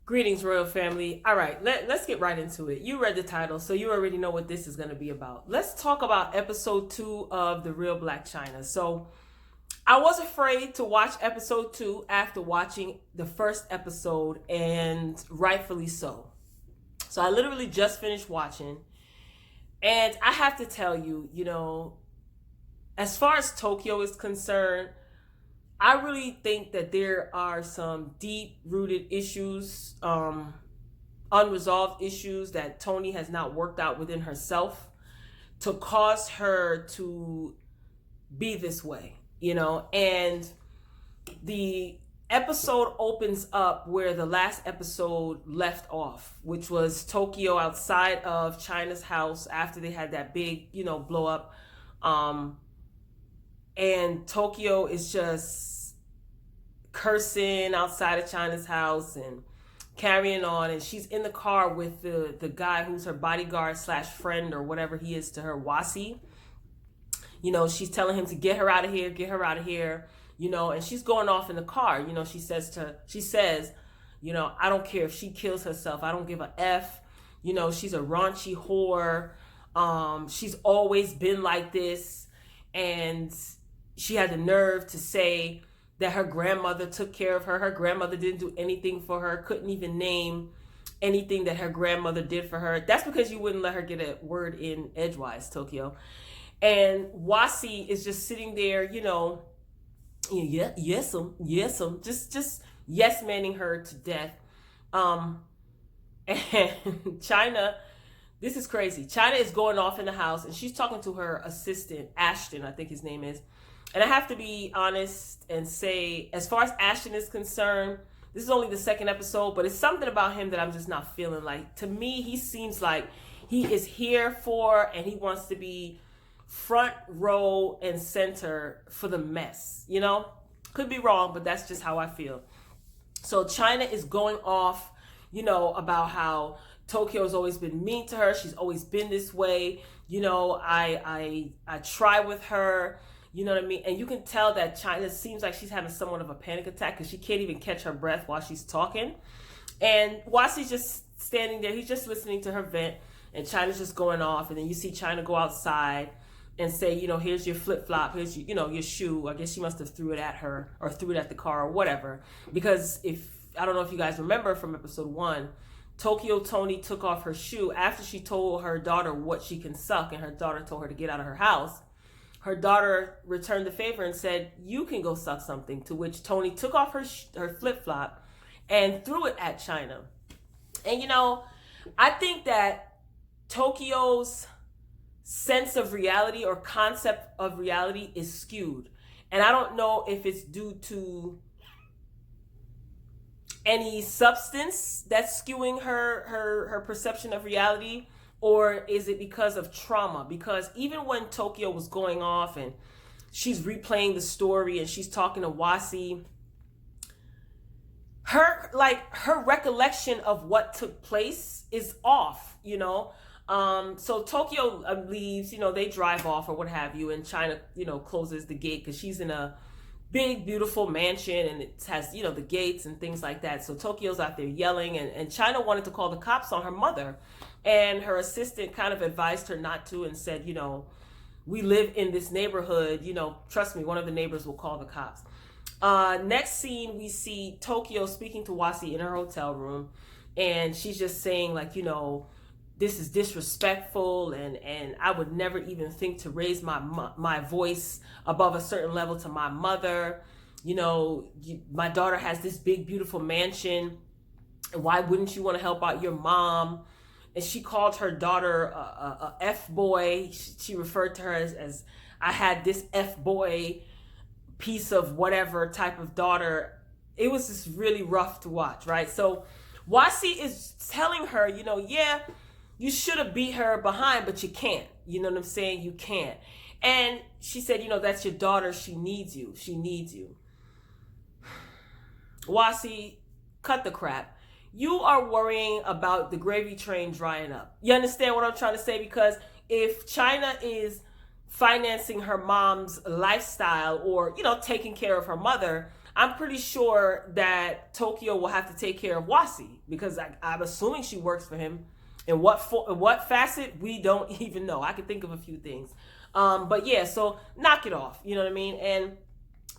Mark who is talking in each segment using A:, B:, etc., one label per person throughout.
A: Greetings, royal family. All right, let's get right into it. You read the title, so you already know what this is going to be about. Let's talk about episode 2 of The Real Blac Chyna. So I was afraid to watch episode 2 after watching the first episode, and rightfully so. So I literally just finished watching, and I have to tell you, as far as Tokyo is concerned, I really think that there are some deep-rooted issues, unresolved issues that Tony has not worked out within herself to cause her to be this way, And the episode opens up where the last episode left off, which was Tokyo outside of Chyna's house after they had that big, blow up. And Tokyo is just cursing outside of Chyna's house and carrying on. And she's in the car with the guy who's her bodyguard / friend or whatever he is to her, Wasi. She's telling him to get her out of here, and she's going off in the car. She says, I don't care if she kills herself. I don't give a F. She's a raunchy whore. She's always been like this. And she had the nerve to say that her grandmother took care of her. Her grandmother didn't do anything for her, couldn't even name anything that her grandmother did for her. That's because you wouldn't let her get a word in edgewise, Tokyo. And Wasi is just sitting there, just yes-manning her to death. And Chyna, this is crazy. Chyna is going off in the house and she's talking to her assistant, Ashton, I think his name is. And I have to be honest and say, as far as Ashton is concerned, this is only the second episode, but it's something about him that I'm just not feeling. Like, to me, he seems like he is here for and he wants to be front row and center for the mess, Could be wrong, but that's just how I feel. So Chyna is going off, about how Tokyo's always been mean to her. She's always been this way. I try with her. You know what I mean? And you can tell that Chyna seems like she's having somewhat of a panic attack because she can't even catch her breath while she's talking. And Wasi's just standing there. He's just listening to her vent. And Chyna's just going off. And then you see Chyna go outside and say, here's your flip-flop. Here's your shoe. I guess she must have threw it at her or threw it at the car or whatever. Because I don't know if you guys remember from episode 1, Tony took off her shoe after she told her daughter what she can suck. And her daughter told her to get out of her house. Her daughter returned the favor and said, you can go suck something, to which Tony took off her flip-flop and threw it at Chyna. And, I think that Tokyo's sense of reality or concept of reality is skewed. And I don't know if it's due to any substance that's skewing her perception of reality, or is it because of trauma? Because even when Tokyo was going off and she's replaying the story and she's talking to Wasi, her recollection of what took place is off, So Tokyo leaves, they drive off or what have you, and Chyna, closes the gate because she's in a big, beautiful mansion and it has, the gates and things like that. So Tokyo's out there yelling, and Chyna wanted to call the cops on her mother. And her assistant kind of advised her not to and said, we live in this neighborhood, trust me, one of the neighbors will call the cops. Next scene, we see Tokyo speaking to Wasi in her hotel room. And she's just saying, like, this is disrespectful, and I would never even think to raise my voice above a certain level to my mother. My daughter has this big, beautiful mansion. Why wouldn't you want to help out your mom? And she called her daughter a F-boy. She referred to her as I had this F-boy piece of whatever type of daughter. It was just really rough to watch, right? So Wasi is telling her, yeah, you should have beat her behind, but you can't. You know what I'm saying? You can't. And she said, that's your daughter. She needs you. She needs you. Wasi, cut the crap. You are worrying about the gravy train drying up. You understand what I'm trying to say? Because if Chyna is financing her mom's lifestyle or, taking care of her mother, I'm pretty sure that Tokyo will have to take care of Wasi because I'm assuming she works for him. In what facet, we don't even know. I can think of a few things. But yeah, so knock it off. You know what I mean? And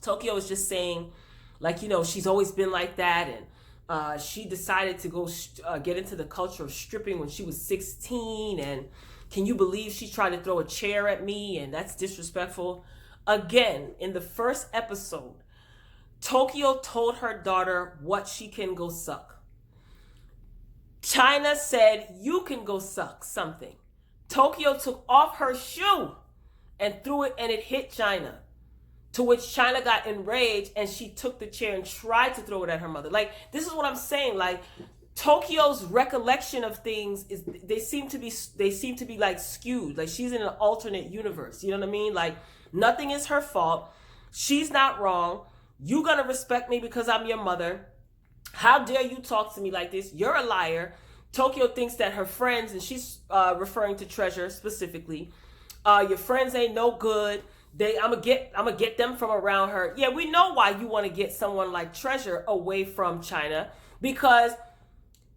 A: Tokyo is just saying, like, she's always been like that. And she decided to go get into the culture of stripping when she was 16. And can you believe she tried to throw a chair at me? And that's disrespectful. Again, in the first episode, Tokyo told her daughter what she can go suck. Chyna said, you can go suck something. Tokyo took off her shoe and threw it, and it hit Chyna. To which Chyna got enraged, and she took the chair and tried to throw it at her mother. Like, this is what I'm saying. Like, Tokyo's recollection of things is they seem to be like skewed. Like, she's in an alternate universe. You know what I mean? Like, nothing is her fault. She's not wrong. You gonna respect me because I'm your mother. How dare you talk to me like this? You're a liar. Tokyo thinks that her friends, and she's referring to Treasure specifically, your friends ain't no good. I'm gonna get them from around her. Yeah, we know why you want to get someone like Treasure away from Chyna, because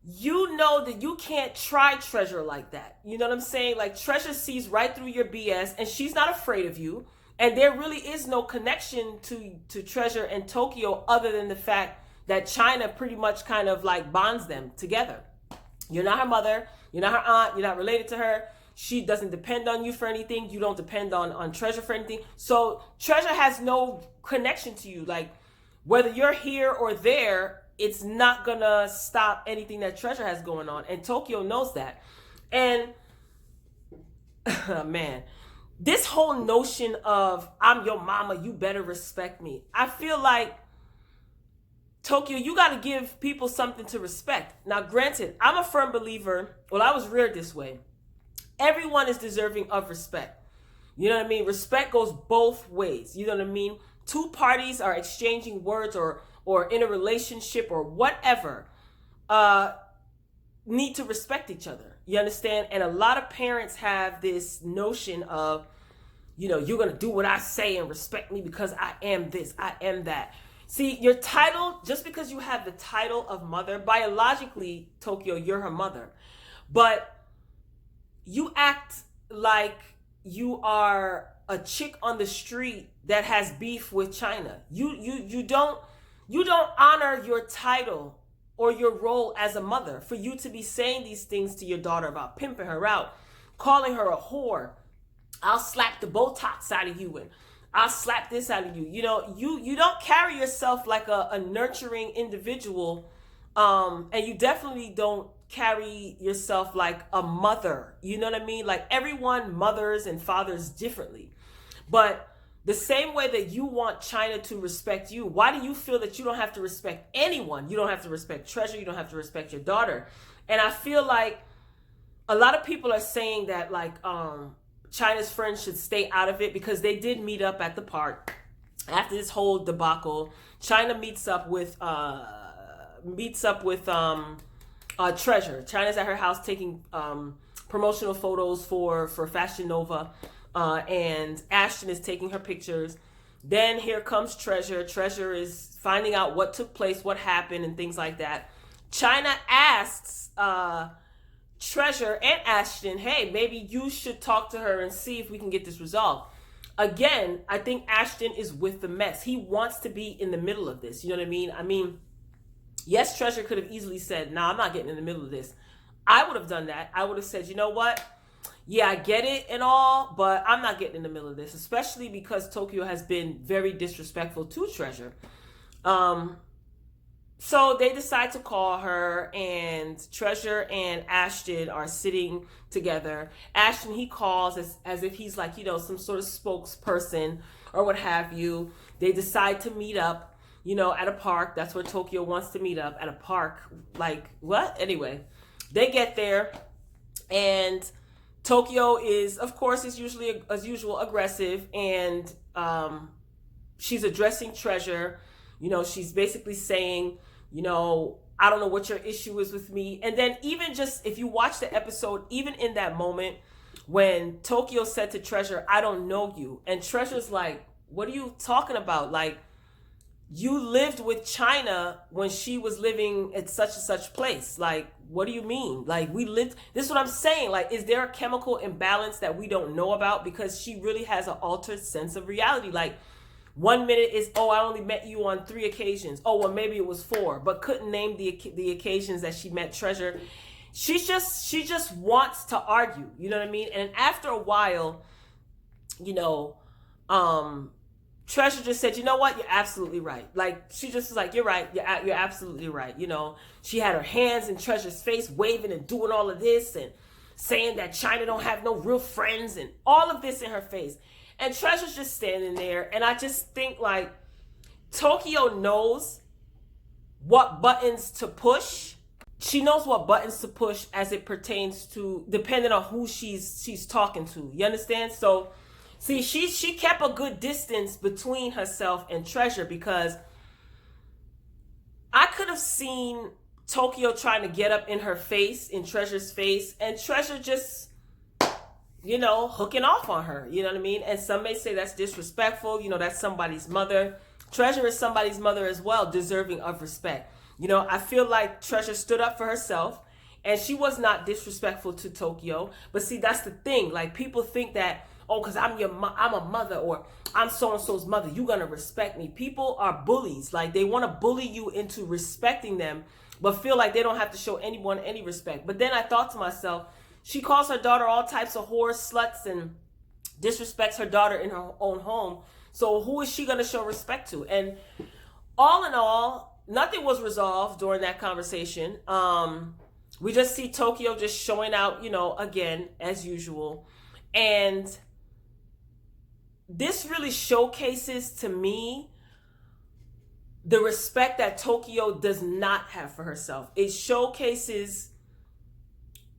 A: you know that you can't try Treasure like that. You know what I'm saying? Like, Treasure sees right through your BS, and she's not afraid of you. And there really is no connection to Treasure and Tokyo other than the fact that Chyna pretty much kind of like bonds them together. You're not her mother. You're not her aunt. You're not related to her. She doesn't depend on you for anything. You don't depend on Treasure for anything. So Treasure has no connection to you. Like, whether you're here or there, it's not gonna stop anything that Treasure has going on. And Tokyo knows that. And man, this whole notion of I'm your mama, you better respect me. I feel like, Tokyo, you got to give people something to respect. Now, granted, I'm a firm believer. Well, I was reared this way. Everyone is deserving of respect. You know what I mean? Respect goes both ways. You know what I mean? Two parties are exchanging words or in a relationship or whatever, need to respect each other. You understand? And a lot of parents have this notion of, you're going to do what I say and respect me because I am this, I am that. See, your title, just because you have the title of mother, biologically, Tokyo, you're her mother. But you act like you are a chick on the street that has beef with Chyna. You don't honor your title or your role as a mother for you to be saying these things to your daughter about pimping her out, calling her a whore. I'll slap the Botox out of you and I'll slap this out of you. You don't carry yourself like a nurturing individual, and you definitely don't carry yourself like a mother. You know what I mean? Like, everyone mothers and fathers differently. But the same way that you want Chyna to respect you, why do you feel that you don't have to respect anyone? You don't have to respect Treasure. You don't have to respect your daughter. And I feel like a lot of people are saying that, like, Chyna's friends should stay out of it because they did meet up at the park after this whole debacle. Chyna meets up with Treasure. Chyna's at her house taking promotional photos for Fashion Nova, and Ashton is taking her pictures. Then here comes Treasure. Treasure is finding out what took place, what happened, and things like that. Chyna asks Treasure and Ashton, hey, maybe you should talk to her and see if we can get this resolved. Again, I think Ashton is with the mess. He wants to be in the middle of this. You know what I mean? I mean, yes, Treasure could have easily said, no, I'm not getting in the middle of this. I would have done that. I would have said, you know what? Yeah, I get it and all, but I'm not getting in the middle of this, especially because Tokyo has been very disrespectful to Treasure. So they decide to call her, and Treasure and Ashton are sitting together. Ashton, he calls as if he's like, some sort of spokesperson or what have you. They decide to meet up, at a park. That's where Tokyo wants to meet up, at a park. Like, what? Anyway, they get there, and Tokyo is, of course, as usual, aggressive, and she's addressing Treasure. She's basically saying, I don't know what your issue is with me. And then even just, if you watch the episode, even in that moment when Tokyo said to Treasure, I don't know you. And Treasure's like, what are you talking about? Like, you lived with Chyna when she was living at such and such place. Like, what do you mean? Like, we lived, this is what I'm saying. Like, is there a chemical imbalance that we don't know about? Because she really has an altered sense of reality. Like, 1 minute is, oh, I only met you on 3 occasions. Oh, well, maybe it was 4, but couldn't name the occasions that she met Treasure. She just wants to argue. You know what I mean? And after a while, you know, Treasure just said, you know what? You're absolutely right. Like, she just was like, you're right. You're absolutely right. You know, she had her hands in Treasure's face, waving and doing all of this and saying that Chyna don't have no real friends and all of this in her face. And Treasure's just standing there. And I just think, like, Tokyo knows what buttons to push. She knows what buttons to push as it pertains to, depending on who she's talking to. You understand? So, see, she kept a good distance between herself and Treasure, because I could have seen Tokyo trying to get up in her face, in Treasure's face, and Treasure just, you know, hooking off on her. You know what I mean? And some may say that's disrespectful. You know, that's somebody's mother. Treasure is somebody's mother as well, deserving of respect. You know, I feel like Treasure stood up for herself, and she was not disrespectful to Tokyo. But see, that's the thing. Like, people think that, oh, because I'm a mother, or I'm so-and-so's mother, you're going to respect me. People are bullies. Like, they want to bully you into respecting them, but feel like they don't have to show anyone any respect. But then I thought to myself, she calls her daughter all types of whores, sluts, and disrespects her daughter in her own home. So who is she going to show respect to? And all in all, nothing was resolved during that conversation. We just see Tokyo just showing out, you know, again, as usual. And this really showcases to me the respect that Tokyo does not have for herself. It showcases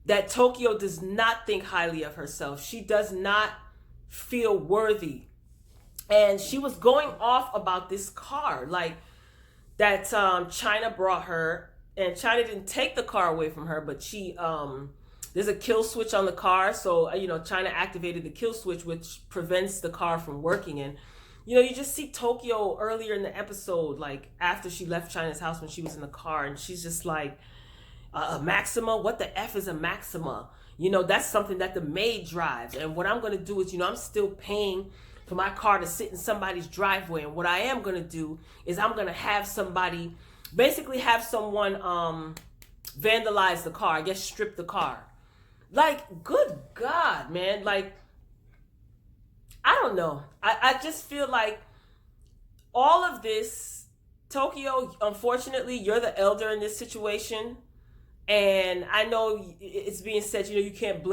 A: that Tokyo does not think highly of herself. She does not feel worthy. And she was going off about this car, like, that Chyna brought her. And Chyna didn't take the car away from her, but she, there's a kill switch on the car. So, you know, Chyna activated the kill switch, which prevents the car from working. And, you know, you just see Tokyo earlier in the episode, like, after she left Chyna's house when she was in the car. And she's just like, a Maxima? What the F is a Maxima? You know, that's something that the maid drives. And what I'm going to do is, you know, I'm still paying for my car to sit in somebody's driveway. And what I am going to do is I'm going to have somebody, basically have someone vandalize the car. I guess strip the car. Like, good God, man. Like, I don't know. I just feel like all of this, Tokyo, unfortunately, you're the elder in this situation. And I know it's being said, you know, you can't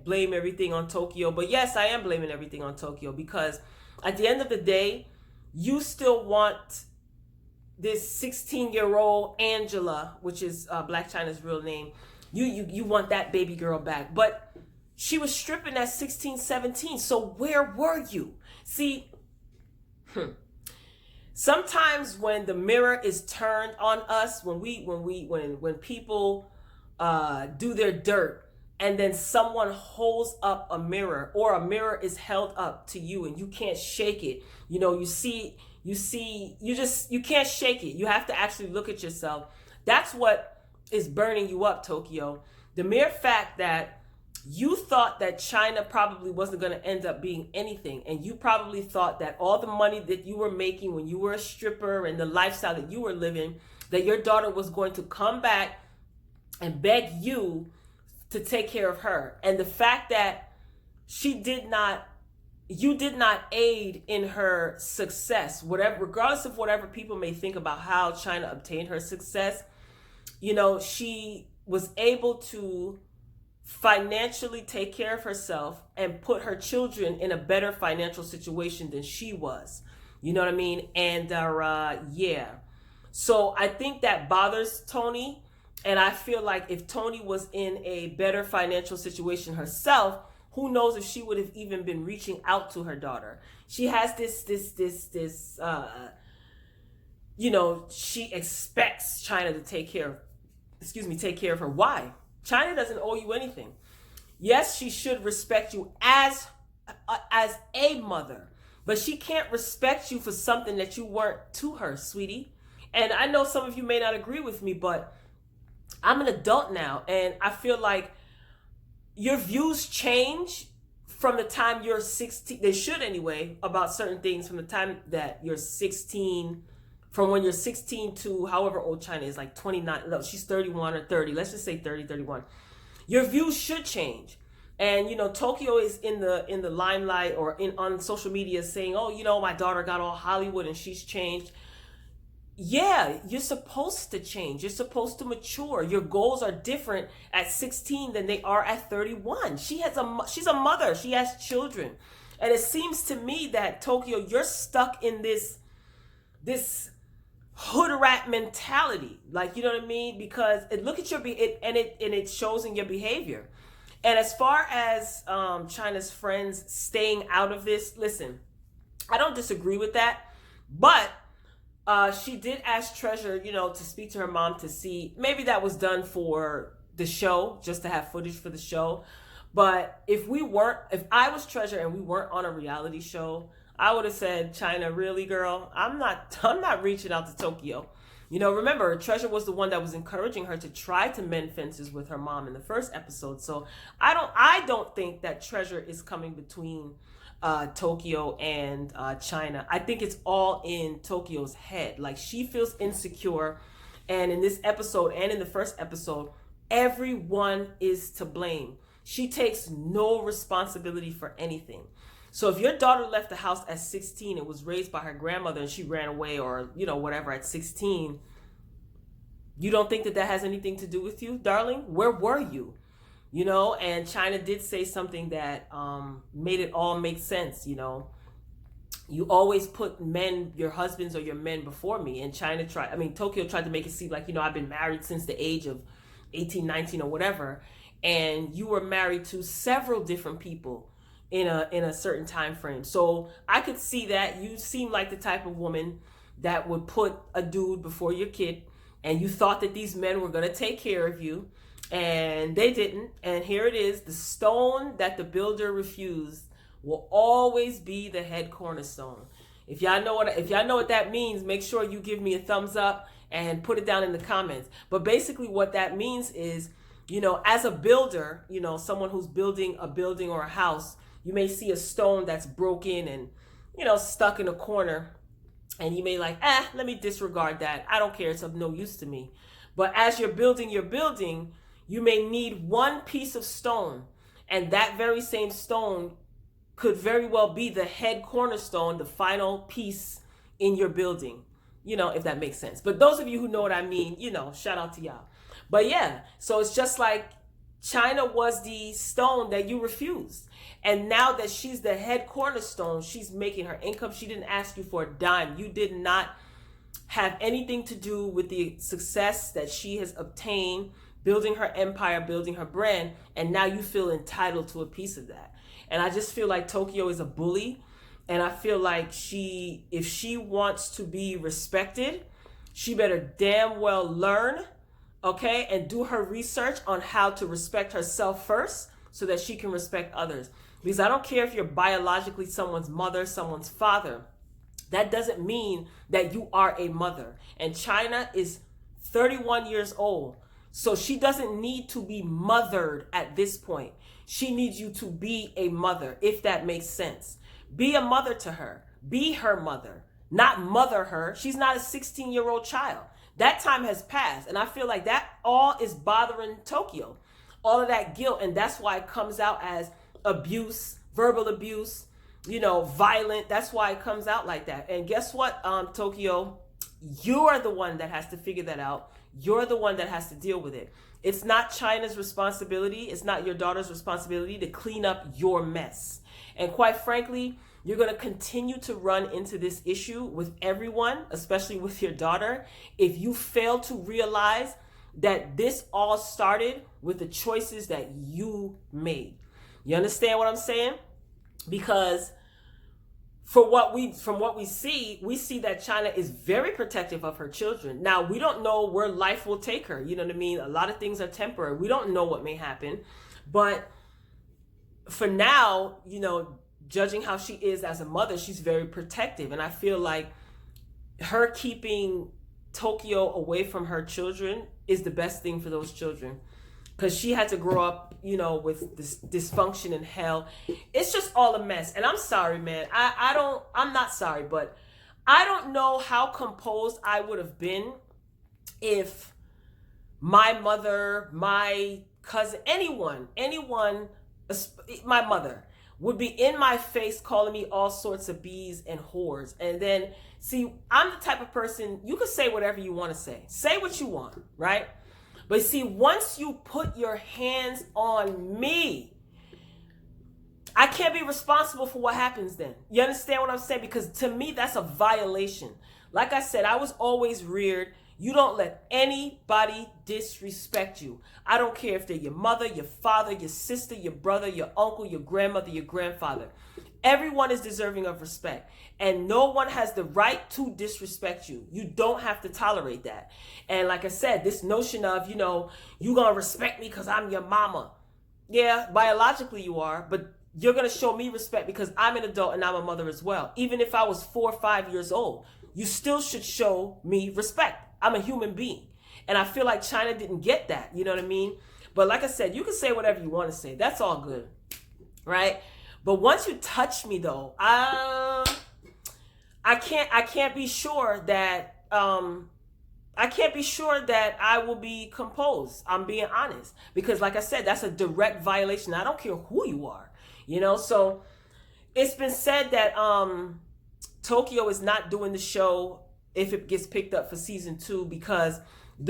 A: blame everything on Tokyo. But yes, I am blaming everything on Tokyo, because at the end of the day, you still want this 16-year-old Angela, which is Blac Chyna's real name. You want that baby girl back. But she was stripping at 16, 17. So where were you? See, sometimes when the mirror is turned on us, when people do their dirt, and then someone holds up a mirror, or a mirror is held up to you and you can't shake it, you know, you can't shake it. You have to actually look at yourself. That's what is burning you up, Tokyo. The mere fact that you thought that Chyna probably wasn't going to end up being anything. And you probably thought that all the money that you were making when you were a stripper and the lifestyle that you were living, that your daughter was going to come back and beg you to take care of her. And the fact that you did not aid in her success, whatever, regardless of whatever people may think about how Chyna obtained her success, you know, she was able to financially take care of herself and put her children in a better financial situation than she was. You know what I mean? And yeah. So I think that bothers Tony. And I feel like if Tony was in a better financial situation herself, who knows if she would have even been reaching out to her daughter. She has this you know, she expects Chyna to take care of her. Why? Chyna doesn't owe you anything. Yes, she should respect you as a mother, but she can't respect you for something that you weren't to her, sweetie. And I know some of you may not agree with me, but I'm an adult now, and I feel like your views change from the time you're 16. They should anyway, about certain things from the time that you're 16, from when you're 16 to however old Chyna is, like 29. No, she's 31 or 30. Let's just say 30, 31. Your views should change. And Tokyo is in the limelight or on social media saying, "Oh, my daughter got all Hollywood and she's changed." Yeah, you're supposed to change. You're supposed to mature. Your goals are different at 16 than they are at 31. She's a mother. She has children. And it seems to me that Tokyo, you're stuck in this hood rat mentality. Like, you know what I mean? Because look at it shows in your behavior. And as far as Chyna's friends staying out of this, listen, I don't disagree with that, but she did ask Treasure, to speak to her mom to see. Maybe that was done for the show, just to have footage for the show. But if I was Treasure and we weren't on a reality show, I would have said, "Chyna, really, girl? I'm not reaching out to Tokyo." Remember, Treasure was the one that was encouraging her to try to mend fences with her mom in the first episode. So I don't think that Treasure is coming between Tokyo and Chyna. I think it's all in Tokyo's head. Like, she feels insecure, and in this episode and in the first episode, everyone is to blame. She takes no responsibility for anything. So if your daughter left the house at 16 and was raised by her grandmother and she ran away, or whatever, at 16, you don't think that has anything to do with you, darling? Where were you? And Chyna did say something that made it all make sense. You always put your husbands or your men before me. And Tokyo tried to make it seem like, I've been married since the age of 18, 19 or whatever. And you were married to several different people in a certain time frame. So I could see that you seem like the type of woman that would put a dude before your kid, and you thought that these men were going to take care of you. And they didn't. And here it is. The stone that the builder refused will always be the head cornerstone. If y'all know what that means, make sure you give me a thumbs up and put it down in the comments. But basically what that means is, as a builder, someone who's building a building or a house, you may see a stone that's broken and, stuck in a corner. And you may let me disregard that. I don't care. It's of no use to me. But as you're building your building, you may need one piece of stone, and that very same stone could very well be the head cornerstone, the final piece in your building, if that makes sense. But those of you who know what I mean, shout out to y'all. But yeah, so it's just like Chyna was the stone that you refused. And now that she's the head cornerstone, she's making her income. She didn't ask you for a dime. You did not have anything to do with the success that she has obtained, building her empire, building her brand, and now you feel entitled to a piece of that. And I just feel like Tokyo is a bully, and I feel like if she wants to be respected, she better damn well learn, okay, and do her research on how to respect herself first so that she can respect others. Because I don't care if you're biologically someone's mother, someone's father. That doesn't mean that you are a mother. And Chyna is 31 years old. So she doesn't need to be mothered at this point. She needs you to be a mother, if that makes sense. Be a mother to her. Be her mother, not mother her. She's not a 16-year-old child. That time has passed. And I feel like that all is bothering Tokyo. All of that guilt. And that's why it comes out as abuse, verbal abuse, violent. That's why it comes out like that. And guess what, Tokyo? You are the one that has to figure that out. You're the one that has to deal with it. It's not Chyna's responsibility. It's not your daughter's responsibility to clean up your mess. And quite frankly, you're going to continue to run into this issue with everyone, especially with your daughter, if you fail to realize that this all started with the choices that you made. You understand what I'm saying? Because from what we see that Chyna is very protective of her children. Now, we don't know where life will take her. You know what I mean? A lot of things are temporary. We don't know what may happen. But for now, judging how she is as a mother, she's very protective. And I feel like her keeping Tokyo away from her children is the best thing for those children. Because she had to grow up, with this dysfunction and hell. It's just all a mess. And I'm sorry, man. I'm not sorry, but I don't know how composed I would have been if my mother, my cousin, anyone, my mother would be in my face calling me all sorts of bees and whores. And then, see, I'm the type of person, you can say whatever you want to say. Say what you want, right? But see, once you put your hands on me, I can't be responsible for what happens then. You understand what I'm saying? Because to me, that's a violation. Like I said, I was always reared. You don't let anybody disrespect you. I don't care if they're your mother, your father, your sister, your brother, your uncle, your grandmother, your grandfather. Everyone is deserving of respect. And no one has the right to disrespect you. You don't have to tolerate that. And like I said, this notion of, you going to respect me because I'm your mama. Yeah, biologically you are, but you're going to show me respect because I'm an adult and I'm a mother as well. Even if I was 4 or 5 years old, you still should show me respect. I'm a human being. And I feel like Chyna didn't get that. You know what I mean? But like I said, you can say whatever you want to say. That's all good. Right? But once you touch me though, I can't be sure that I will be composed. I'm being honest. Because like I said, that's a direct violation. I don't care who you are. So it's been said that Tokyo is not doing the show if it gets picked up for season 2 because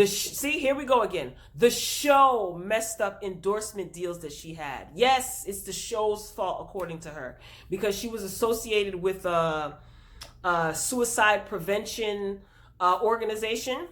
A: see, here we go again. The show messed up endorsement deals that she had. Yes, it's the show's fault according to her because she was associated with a suicide prevention organization,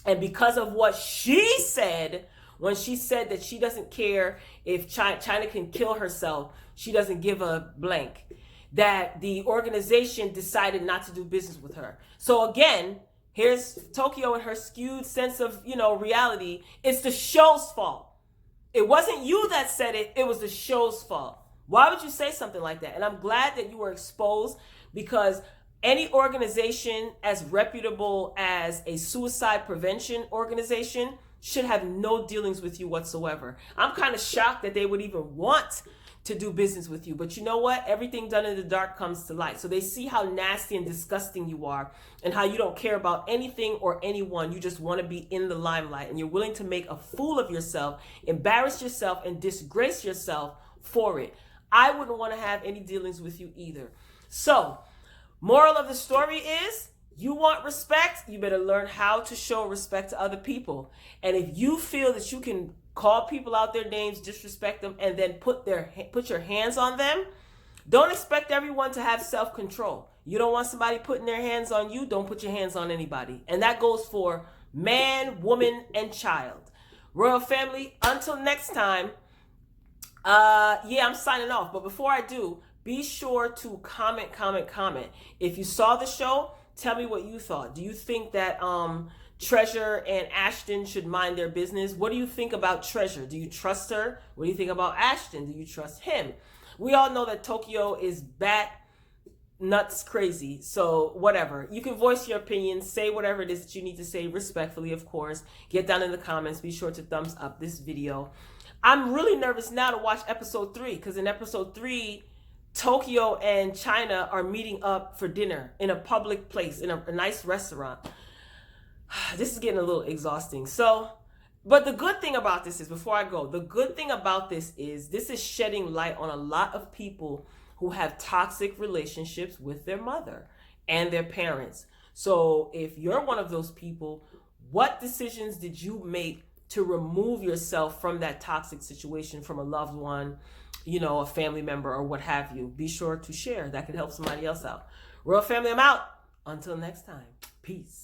A: and because of what she said when she said that she doesn't care if Chyna can kill herself, she doesn't give a blank, that the organization decided not to do business with her. So again, here's Tokyo and her skewed sense of, reality. It's the show's fault. It wasn't you that said it. It was the show's fault. Why would you say something like that? And I'm glad that you were exposed, because any organization as reputable as a suicide prevention organization should have no dealings with you whatsoever. I'm kind of shocked that they would even want to do business with you. But you know what? Everything done in the dark comes to light. So they see how nasty and disgusting you are and how you don't care about anything or anyone. You just want to be in the limelight, and you're willing to make a fool of yourself, embarrass yourself, and disgrace yourself for it. I wouldn't want to have any dealings with you either. So, moral of the story is, you want respect, you better learn how to show respect to other people. And if you feel that you can call people out their names, disrespect them, and then put your hands on them, don't expect everyone to have self-control. You don't want somebody putting their hands on you, don't put your hands on anybody. And that goes for man, woman, and child. Royal family, until next time, I'm signing off. But before I do, be sure to comment. If you saw the show, tell me what you thought. Do you think that Treasure and Ashton should mind their business? What do you think about Treasure? Do you trust her? What do you think about Ashton? Do you trust him? We all know that Tokyo is bat nuts crazy. So whatever. You can voice your opinion. Say whatever it is that you need to say respectfully, of course. Get down in the comments. Be sure to thumbs up this video. I'm really nervous now to watch episode 3, because in episode 3, Tokyo and Chyna are meeting up for dinner in a public place, in a nice restaurant. This is getting a little exhausting. But the good thing about this is, before I go, the good thing about this is shedding light on a lot of people who have toxic relationships with their mother and their parents. So if you're one of those people, what decisions did you make to remove yourself from that toxic situation, from a loved one, a family member, or what have you? Be sure to share. That could help somebody else out. Royal family, I'm out. Until next time. Peace.